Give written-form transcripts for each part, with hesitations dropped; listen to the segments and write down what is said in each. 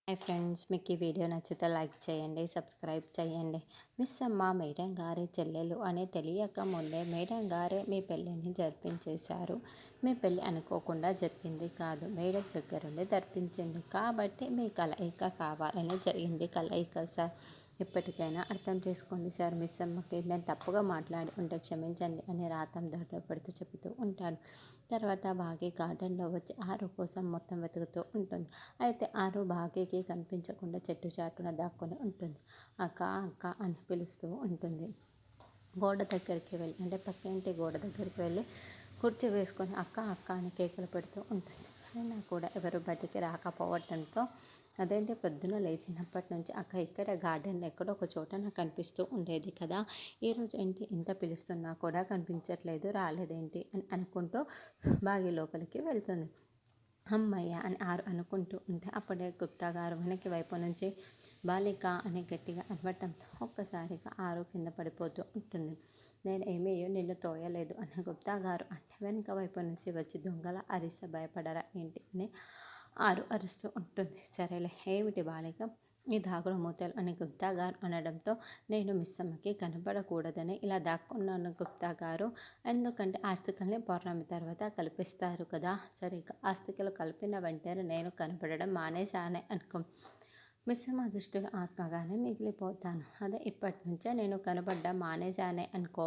Hi friends, మీకు ఈ video నచ్చితే లైక్ చేయండి, సబ్స్క్రైబ్ చేయండి. మిస్ అమ్మ మేడం గారి చెల్లెలు అని తెలియక ముందే మేడం గారే మీ పెళ్ళిని జరిపించేశారు. మీ పెళ్ళి అనుకోకుండా జరిగింది కాదు, మేడం దగ్గరుండి జరిపించింది కాబట్టి మీ కలయిక కావాలని జరిగింది కలయిక సార్. ఇప్పటికైనా అర్థం చేసుకోండి సార్. మిస్ అమ్మకి నేను తప్పుగా మాట్లాడి ఉంటే క్షమించండి అని రాతం దాటపడుతూ చెబుతూ ఉంటాడు. తర్వాత భాగ్య గార్డెన్లో వచ్చి ఆరు కోసం మొత్తం వెతుకుతూ ఉంటుంది. అయితే ఆరు భాగ్యకి కనిపించకుండా చెట్టు చాటున దాక్కొని ఉంటుంది. అక్క అక్క అని పిలుస్తూ ఉంటుంది. గోడ దగ్గరికి వెళ్ళి అంటే పక్కింటి గోడ దగ్గరికి వెళ్ళి కుర్చీ వేసుకొని అక్క అక్క అని కేకలు పెడుతూ ఉంటుంది. అయినా కూడా ఎవరు బయటికి రాకపోవడంతో అదేంటి పొద్దున లేచినప్పటి నుంచి అక్క ఇక్కడ గార్డెన్లో ఎక్కడో ఒక చోట నాకు కనిపిస్తూ ఉండేది కదా, ఈరోజు ఏంటి ఇంత పిలుస్తున్నా కూడా కనిపించట్లేదు, రాలేదేంటి అని అనుకుంటూ బాగి లోపలికి వెళ్తుంది. అమ్మయ్య అని ఆరు అనుకుంటూ ఉంటే అప్పుడే గుప్తా గారు వెనక్కి వైపు నుంచి బాలిక అని గట్టిగా అనవటంతో ఒక్కసారిగా ఆరు కింద పడిపోతూ ఉంటుంది. నేను ఏమీయో నిన్ను తోయలేదు అని గుప్తా గారు అంటే వెనుక వైపు నుంచి వచ్చి దొంగల అరిస్తే భయపడరా ఏంటి అని ఆరు అరుస్తూ ఉంటుంది. సరేలే ఏమిటి బాలిక ఈ దాగుడు మూతలు అని గుప్తా గారు అనడంతో నేను మిస్ అమ్మకి కనపడకూడదని ఇలా దాక్కున్నాను గుప్తా గారు. ఎందుకంటే ఆస్తికల్ని పౌర్ణమి తర్వాత కల్పిస్తారు కదా, సరిగ్గా ఆస్తికలు కలిపిన వెంటనే నేను కనపడడం మానేశానే అనుకో, మిస్ అమ్మ దృష్టిలో ఆత్మగానే మిగిలిపోతాను. అదే ఇప్పటి నుంచే నేను కనపడ్డం మానేశానే అనుకో,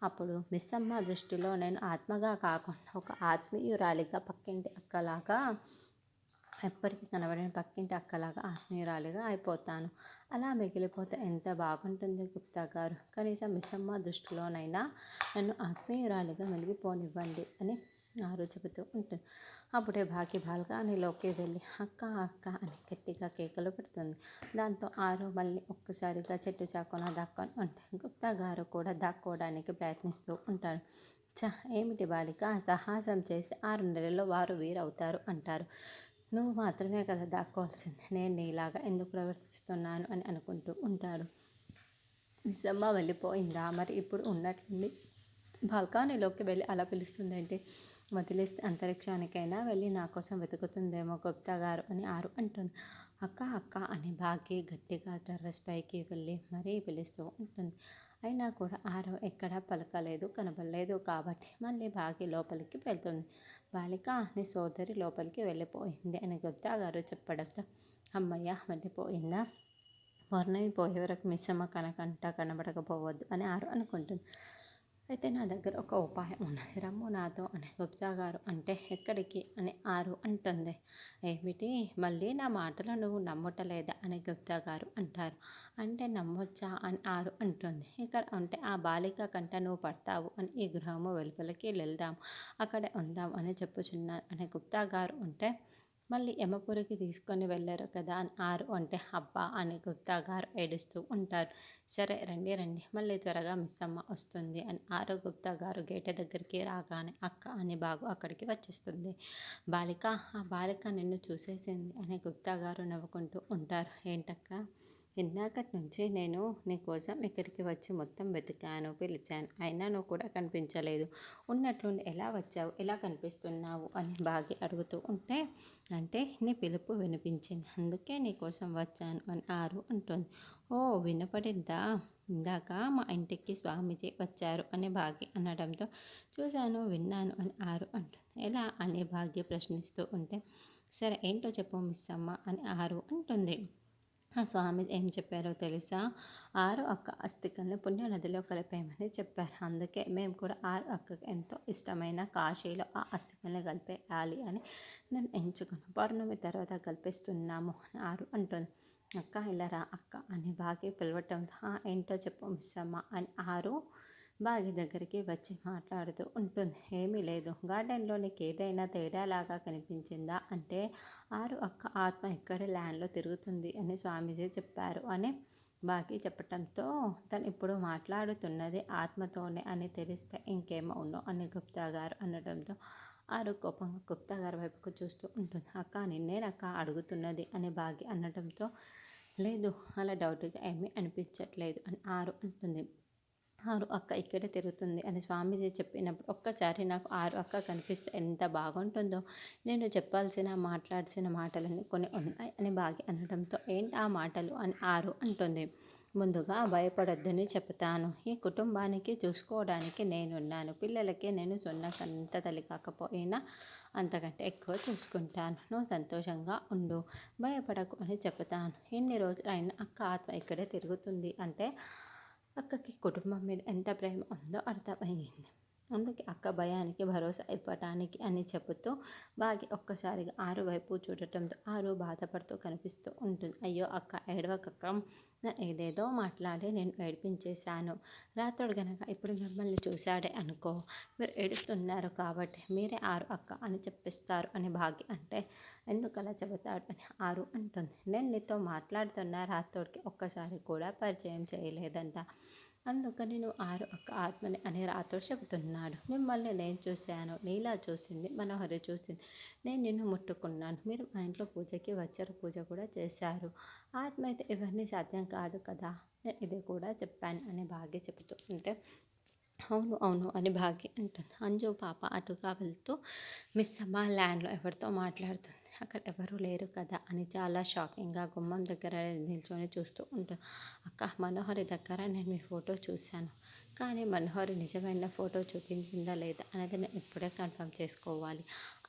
అప్పుడు మిస్ అమ్మ దృష్టిలో నేను ఆత్మగా కాకుండా ఒక ఆత్మీయురాలిగా పక్కింటి అక్కలాగా, ఎప్పటికీ కనబడిన పక్కింటి అక్కలాగా ఆత్మీయురాలిగా అయిపోతాను. అలా మిగిలిపోతే ఎంత బాగుంటుంది గుప్తా గారు. కనీసం మిస్ అమ్మ దృష్టిలోనైనా నన్ను ఆత్మీయురాలిగా వెలిగిపోనివ్వండి అని ఆరు చెబుతూ ఉంటుంది. అప్పుడే భాగ్య బాల్కనీలోకి వెళ్ళి అక్క అక్క అని గట్టిగా కేకలు పెడుతుంది. దాంతో ఆరు మళ్ళీ ఒక్కసారిగా చెట్టు చాకున దాక్కొని ఉంటుంది. గుప్తా గారు కూడా దాక్కోవడానికి ప్రయత్నిస్తూ ఉంటారు. ఏమిటి బాలిక, సాహసం చేసి 6 నెలల్లో వారు వీరవుతారు అంటారు. నువ్వు మాత్రమే కదా దాక్కోవాల్సింది, నేను నీలాగా ఎందుకు ప్రవర్తిస్తున్నాను అని అనుకుంటూ ఉంటాడు. మిస్ అమ్మ వెళ్ళిపోయిందా మరి, ఇప్పుడు ఉన్నట్లుంది బాల్కనీలోకి వెళ్ళి అలా పిలుస్తుందేంటి, వదిలేస్తే అంతరిక్షానికైనా వెళ్ళి నా కోసం వెతుకుతుందేమో గుప్తా గారు అని ఆరు అంటుంది. అక్క అక్క అని భాగ్య గట్టిగా టెర్రస్ పైకి వెళ్ళి మరీ పిలుస్తూ ఉంటుంది. అయినా కూడా ఆరు ఎక్కడా పలకలేదు, కనబడలేదు కాబట్టి మళ్ళీ భాగ్య లోపలికి వెళ్తుంది. బాలిక నీ సోదరి లోపలికి వెళ్ళిపోయింది అని గుప్తా గారు చెప్పడంతో అమ్మయ్య వెళ్ళిపోయిందా, పౌర్ణమి పోయే వరకు మిస్ అమ్మ కనబడకపోవద్దు అని ఆరు అనుకుంటుంది. అయితే నా దగ్గర ఒక ఉపాయం ఉన్నది, రమ్ము నాతో అని గుప్తా గారు అంటే ఎక్కడికి అని ఆరు అంటుంది. ఏమిటి మళ్ళీ నా మాటలు నువ్వు నమ్మటలేదా అని గుప్తా గారు అంటారు. అంటే నమ్మొచ్చా అని ఆరు అంటుంది. ఇక్కడ అంటే ఆ బాలిక కంట నువ్వు పడతావు అని ఈ గృహము వెలుపలికి వెళ్దాం, అక్కడే ఉందాం అని చెప్పుచున్నాను అని గుప్తా గారు అంటే మళ్ళీ యమపురికి తీసుకొని వెళ్ళరు కదా అని ఆరు అంటే అబ్బా అని గుప్తా గారు ఏడుస్తూ ఉంటారు. సరే రండి రండి, మళ్ళీ త్వరగా మిస్ అమ్మ వస్తుంది అని ఆరు గుప్తా గారు గేట దగ్గరికి రాగానే అక్క అని బాగు అక్కడికి వచ్చేస్తుంది. బాలిక, ఆ బాలిక నిన్ను చూసేసింది అని గుప్తా గారు నవ్వుకుంటూ ఉంటారు. ఏంటక్క, ఇందాకటి నుంచి నేను నీ కోసం ఇక్కడికి వచ్చి మొత్తం వెతికాను, పిలిచాను, అయినా నువ్వు కూడా కనిపించలేదు, ఉన్నట్లుండి ఎలా వచ్చావు, ఎలా కనిపిస్తున్నావు అని బాగి అడుగుతూ ఉంటే అంటే నీ పిలుపు వినిపించింది, అందుకే నీ కోసం వచ్చాను అని ఆరు అంటుంది. ఓ వినపడిందా, ఇందాక మా ఇంటికి స్వామీజీ వచ్చారు అని భాగ్య అనడంతో చూశాను విన్నాను అని ఆరు అంటుంది. ఎలా అని భాగ్య ప్రశ్నిస్తూ ఉంటే సరే ఏంటో చెప్పు మిస్ అమ్మ అని ఆరు అంటుంది. ఆ స్వామి ఏం చెప్పారో తెలుసా, ఆరు అక్క అస్థికల్ని పుణ్యనదిలో కలిపేయమని చెప్పారు, అందుకే మేము కూడా ఆరు అక్కకి ఎంతో ఇష్టమైన కాశీలో ఆ అస్థికల్ని కలిపేయాలి అని నేను ఎంచుకుని పౌర్ణమి తర్వాత కల్పిస్తున్నాము అని ఆరు అంటుంది. అక్క ఇలా రా అక్క అని బాగి పిలవటంతో ఏంటో చెప్పు మిస్ అమ్మ అని ఆరు బాగి దగ్గరికి వచ్చి మాట్లాడుతూ ఉంటుంది. ఏమీ లేదు, గార్డెన్లో నీకు ఏదైనా తేడాలాగా కనిపించిందా అంటే ఆరు అక్క ఆత్మ ఇక్కడే ల్యాండ్లో తిరుగుతుంది అని స్వామీజీ చెప్పారు అని బాగి చెప్పటంతో తను ఇప్పుడు మాట్లాడుతున్నది ఆత్మతోనే అని తెలిస్తే ఇంకేమవునో అని గుప్తా గారు అనడంతో ఆరు కోపంగా గుప్తా గారి వైపుకు చూస్తూ ఉంటుంది. అక్క నిన్నేనక్క అడుగుతున్నది అని బాగి అనడంతో లేదు అలా డౌట్గా ఏమీ అనిపించట్లేదు అని ఆరు అంటుంది. ఆరు అక్క ఇక్కడే తిరుగుతుంది అని స్వామీజీ చెప్పినప్పుడు ఒక్కసారి నాకు ఆరు అక్క కనిపిస్తే ఎంత బాగుంటుందో. నేను చెప్పాల్సిన మాట్లాడాల్సిన మాటలన్నీ కొన్ని ఉన్నాయి అని బాగి అనడంతో ఏంటి ఆ మాటలు అని ఆరు అంటుంది. ముందుగా భయపడొద్దని చెప్తాను. ఈ కుటుంబానికి చూసుకోవడానికి నేనున్నాను. పిల్లలకి నేను సొంత తల్లి కాకపోయినా అంతకంటే ఎక్కువ చూసుకుంటాను. నువ్వు సంతోషంగా ఉండు, భయపడకు అని చెప్తాను. ఎన్ని రోజులైనా అక్క ఆత్మ ఇక్కడే తిరుగుతుంది అంటే అక్కకి కుటుంబం మీద ఎంత ప్రేమ ఉందో అర్థమయ్యింది. అందుకే అక్క భయానికి భరోసా ఇవ్వటానికి అని చెబుతూ బాగి ఒక్కసారిగా ఆరు వైపు చూడటంతో ఆరు బాధపడుతూ కనిపిస్తూ ఉంటుంది. అయ్యో అక్క ఏడవకక్క, ఏదేదో మాట్లాడి నేను ఏడిపించేశాను. రాత్రుడు గనక ఇప్పుడు మిమ్మల్ని చూశాడే అనుకో, మీరు ఏడుస్తున్నారు కాబట్టి మీరే ఆరు అక్క అని చెప్పిస్తారు అని బాగి అంటే ఎందుకలా చెబుతాడు అని ఆరు అంటుంది. నేను నీతో మాట్లాడుతున్న రాత్రుడికి ఒక్కసారి కూడా పరిచయం చేయలేదంట. అందుకని నువ్వు ఆరు అక్క ఆత్మని అని రాత్రుడు చెబుతున్నాడు. మిమ్మల్ని నేను చూశాను, నీలా చూసింది, మనోహరి చూసింది, నేను నిన్ను ముట్టుకున్నాను, మీరు మా ఇంట్లో పూజకి వచ్చారు, పూజ కూడా చేశారు. ఆత్మ అయితే ఇవన్నీ సాధ్యం కాదు కదా, నేను ఇది కూడా చెప్పాను అని భాగ్య చెబుతూ ఉంటే అవును అవును అని భాగ్య అంటుంది. అంజు పాప అటుగా వెళ్తూ మిస్ అమ్మ ల్యాండ్లో ఎవరితో మాట్లాడుతుంది. అక్కడ ఎవరు లేరు కదా అని చాలా షాకింగ్గా గుమ్మం దగ్గర నిల్చొని చూస్తూ ఉంటుంది. అక్క మనోహరి దగ్గర నేను మీ ఫోటో చూశాను, కానీ మనోహరి నిజమైన ఫోటో చూపించిందా లేదా అనేది నేను ఇప్పుడే కన్ఫర్మ్ చేసుకోవాలి.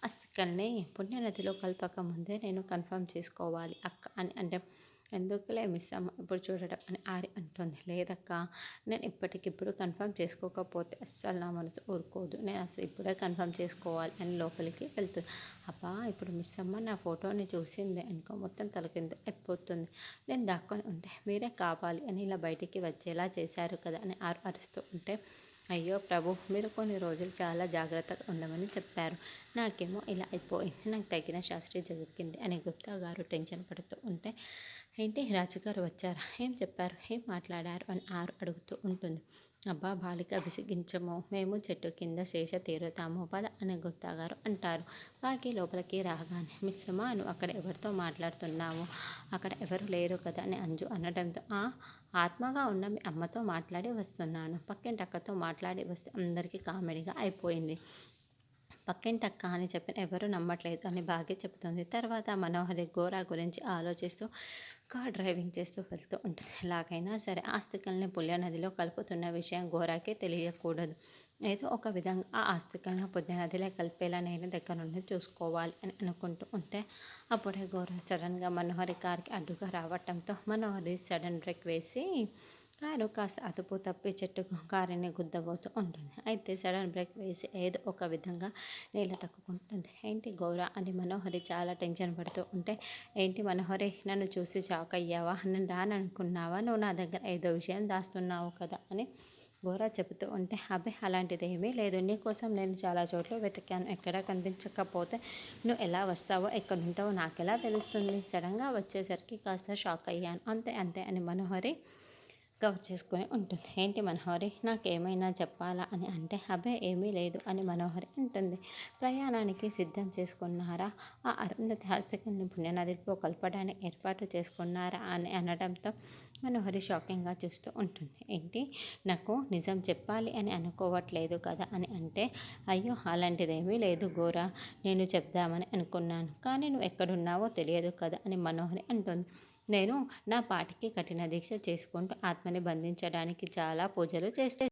అస్తికల్ని పుణ్యనదిలో కలపక ముందే నేను కన్ఫర్మ్ చేసుకోవాలి అక్క అని అంటే ఎందుకులే మిస్ అమ్మ ఇప్పుడు చూడడం అని ఆరి అంటుంది. లేదక్క, నేను ఇప్పటికిప్పుడు కన్ఫర్మ్ చేసుకోకపోతే అస్సలు నా మనసు ఊరుకోదు, నేను అసలు ఇప్పుడే కన్ఫర్మ్ చేసుకోవాలి అని లోపలికి వెళ్తుంది. అబ్బా ఇప్పుడు మిస్ అమ్మ నా ఫోటోని చూసింది అనుకో మొత్తం తలకింద అయిపోతుంది. నేను దాక్కొని ఉంటే మీరే కావాలి అని ఇలా బయటికి వచ్చేలా చేశారు కదా అని ఆరు అరుస్తూ ఉంటే అయ్యో ప్రభు, మీరు కొన్ని రోజులు చాలా జాగ్రత్తగా ఉండమని చెప్పారు, నాకేమో ఇలా అయిపోయింది, నాకు తగిన శాస్త్రి జరిగింది అని గుప్తా గారు టెన్షన్ పడుతూ ఉంటే ఏంటి రాజుగారు వచ్చారా, ఏం చెప్పారు, ఏం మాట్లాడారు అని ఆరు అడుగుతూ ఉంటుంది. అబ్బా బాలిక విసిగించము, మేము చెట్టు కింద శేష తీరుతాము పద అని గుప్తా గారు అంటారు. బాకి లోపలికి రాగానే మిస్ అమ్మ నువ్వు అక్కడ ఎవరితో మాట్లాడుతున్నావు, అక్కడ ఎవరు లేరు కదా అని అంజు అనడంతో ఆత్మగా ఉన్న మీ అమ్మతో మాట్లాడి వస్తున్నాను, పక్కింటి అక్కతో మాట్లాడి వస్తే అందరికీ కామెడీగా అయిపోయింది. పక్కింటక్క అని చెప్పిన ఎవరు నమ్మట్లేదు అని బాగా చెబుతుంది. తర్వాత మనోహరి గోరా గురించి ఆలోచిస్తూ కార్ డ్రైవింగ్ చేస్తూ వెళ్తూ ఉంటుంది. ఎలాగైనా సరే ఆస్తికల్ని పుణ్యనదిలో కలుపుతున్న విషయం గోరాకే తెలియకూడదు. ఏదో ఒక విధంగా ఆ ఆస్తికల్ని పుణ్యనదిలో కలిపేలా నేను దగ్గర నుండి చూసుకోవాలి అని అనుకుంటూ ఉంటే అప్పుడే గోరా సడన్గా మనోహరి కార్కి అడ్డుగా రావటంతో మనోహరి సడన్ బ్రేక్ వేసి కారు కాస్త అదుపు తప్పి చెట్టుకు కారుని గుద్దబోతూ ఉంటుంది. అయితే సడన్ బ్రేక్ వేసి ఏదో ఒక విధంగా నీళ్ళ తక్కుకుంటుంది. ఏంటి గౌర అని మనోహరి చాలా టెన్షన్ పడుతూ ఉంటే ఏంటి మనోహరి నన్ను చూసి షాక్ అయ్యావా, నన్ను రాననుకున్నావా, నువ్వు నా దగ్గర ఏదో విషయం దాస్తున్నావు కదా అని గోరా చెబుతూ ఉంటే అబ్బే అలాంటిది ఏమీ లేదు, నీకోసం నేను చాలా చోట్ల వెతికాను, ఎక్కడా కనిపించకపోతే నువ్వు ఎలా వస్తావో ఎక్కడుంటావో నాకెలా తెలుస్తుంది, సడన్గా వచ్చేసరికి కాస్త షాక్ అయ్యాను అంతే అంతే అని మనోహరి కవర్ చేసుకొని ఉంటుంది. ఏంటి మనోహరి నాకేమైనా చెప్పాలా అని అంటే అబ్బే ఏమీ లేదు అని మనోహరి అంటుంది. ప్రయాణానికి సిద్ధం చేసుకున్నారా, ఆ అరుంధతి హస్తికల్ని పుణ్యనదిలో కలపడానికి ఏర్పాటు చేసుకున్నారా అని అనడంతో మనోహరి షాకింగ్గా చూస్తూ ఉంటుంది. ఏంటి నాకు నిజం చెప్పాలి అని అనుకోవట్లేదు కదా అని అంటే అయ్యో అలాంటిదేమీ లేదు గోరా, నేను చెప్దామని అనుకున్నాను, కానీ నువ్వు ఎక్కడున్నావో తెలియదు కదా అని మనోహరి అంటుంది. నేను నా పాటికి కఠిన దీక్ష చేసుకుంటూ ఆత్మని బంధించడానికి చాలా పూజలు చేస్తే